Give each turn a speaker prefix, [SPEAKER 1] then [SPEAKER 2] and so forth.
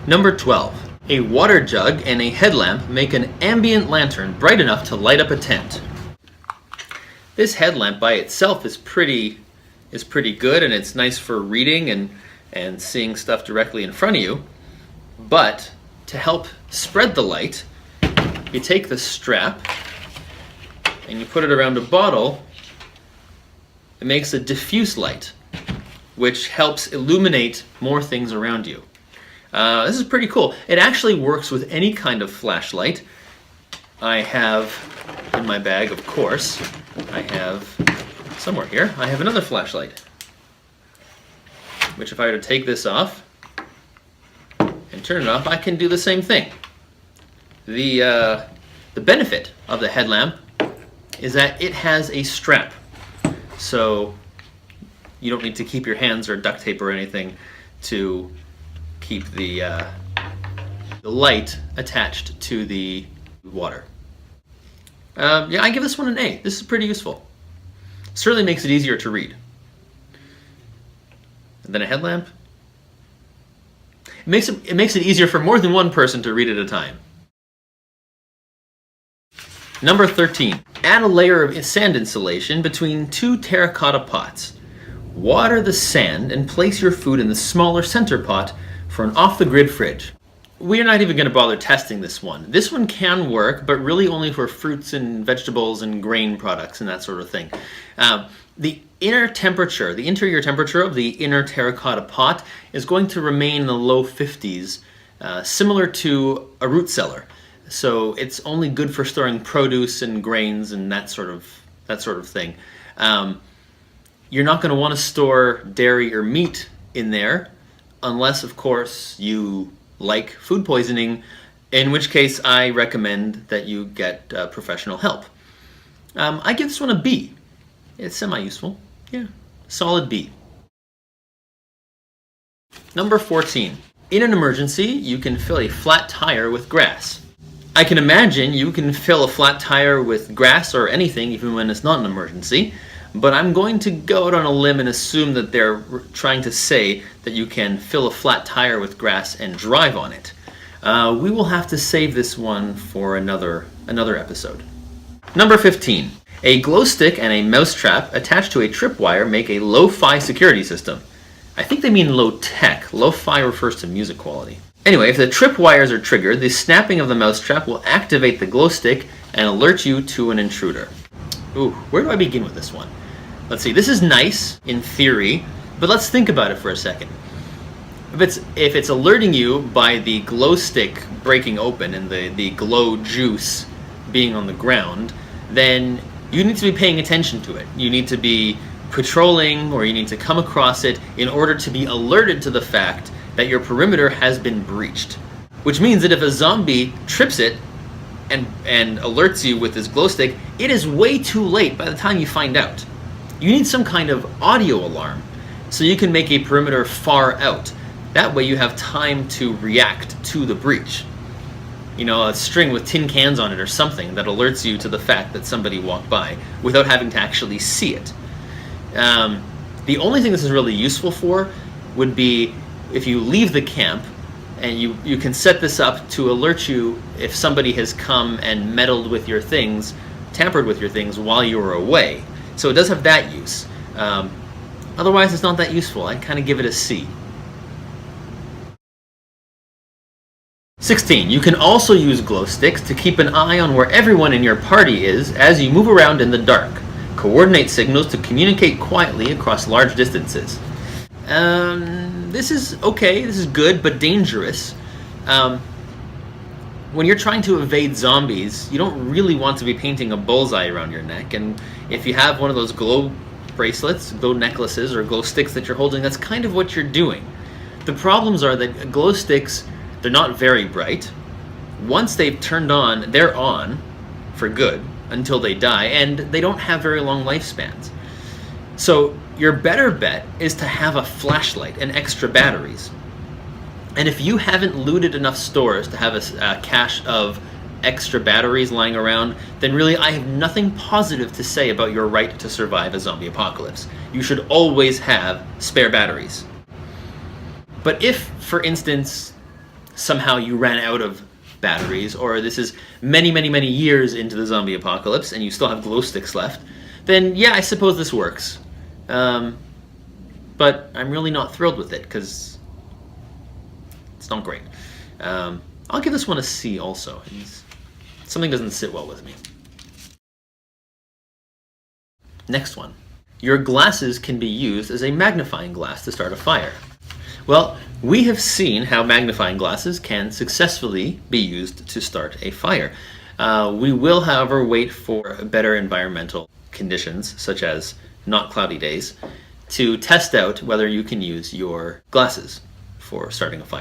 [SPEAKER 1] Number 12. A water jug and a headlamp make an ambient lantern bright enough to light up a tent. This headlamp by itself is pretty good, and it's nice for reading and seeing stuff directly in front of you. But to help spread the light, you take the strap and you put it around a bottle. It makes a diffuse light, which helps illuminate more things around you. This is pretty cool. It actually works with any kind of flashlight. I have in my bag, of course, I have somewhere here, I have another flashlight, which if I were to take this off and turn it off, I can do the same thing. The benefit of the headlamp is that it has a strap, so you don't need to keep your hands or duct tape or anything to keep the light attached to the water. Yeah, I give this one an A. This is pretty useful. Certainly makes it easier to read. And then a headlamp. It makes it easier for more than one person to read at a time. Number 13. Add a layer of sand insulation between two terracotta pots. Water the sand and place your food in the smaller center pot for an off-the-grid fridge. We're not even going to bother testing this one. This one can work, but really only for fruits and vegetables and grain products and that sort of thing. The interior temperature of the inner terracotta pot is going to remain in the low 50s, similar to a root cellar. So it's only good for storing produce and grains and that sort of thing. You're not going to want to store dairy or meat in there, unless, of course, you like food poisoning, in which case I recommend that you get professional help. I give this one a B. It's semi-useful. Yeah, solid B. Number 14. In an emergency, you can fill a flat tire with grass. I can imagine you can fill a flat tire with grass or anything, even when it's not an emergency, but I'm going to go out on a limb and assume that they're trying to say that you can fill a flat tire with grass and drive on it. We will have to save this one for another episode. Number 15. A glow stick and a mousetrap attached to a tripwire make a lo-fi security system. I think they mean low-tech. Lo-fi refers to music quality. Anyway, if the tripwires are triggered, the snapping of the mousetrap will activate the glow stick and alert you to an intruder. Ooh, where do I begin with this one? Let's see, this is nice in theory, but let's think about it for a second. If it's alerting you by the glow stick breaking open and the glow juice being on the ground, then you need to be paying attention to it. You need to be patrolling, or you need to come across it in order to be alerted to the fact that your perimeter has been breached. Which means that if a zombie trips it and alerts you with this glow stick, it is way too late by the time you find out. You need some kind of audio alarm so you can make a perimeter far out. That way you have time to react to the breach. You know, a string with tin cans on it or something that alerts you to the fact that somebody walked by without having to actually see it. The only thing this is really useful for would be if you leave the camp, and you can set this up to alert you if somebody has come and meddled with your things, tampered with your things while you were away. So it does have that use. Otherwise, it's not that useful. I'd kind of give it a C. 16. You can also use glow sticks to keep an eye on where everyone in your party is as you move around in the dark. Coordinate signals to communicate quietly across large distances. This is okay, this is good, but dangerous. When you're trying to evade zombies, you don't really want to be painting a bullseye around your neck, and if you have one of those glow bracelets, glow necklaces, or glow sticks that you're holding, that's kind of what you're doing. The problems are that glow sticks, they're not very bright. Once they've turned on, they're on for good until they die, and they don't have very long lifespans. So your better bet is to have a flashlight and extra batteries. And if you haven't looted enough stores to have a cache of extra batteries lying around, then really I have nothing positive to say about your right to survive a zombie apocalypse. You should always have spare batteries. But if, for instance, somehow you ran out of batteries, or this is many, many, many years into the zombie apocalypse and you still have glow sticks left, then yeah, I suppose this works. But I'm really not thrilled with it because it's not great. I'll give this one a C also. Something doesn't sit well with me. Next one. Your glasses can be used as a magnifying glass to start a fire. Well, we have seen how magnifying glasses can successfully be used to start a fire. We will, however, wait for better environmental conditions, such as not cloudy days, to test out whether you can use your glasses for starting a fire.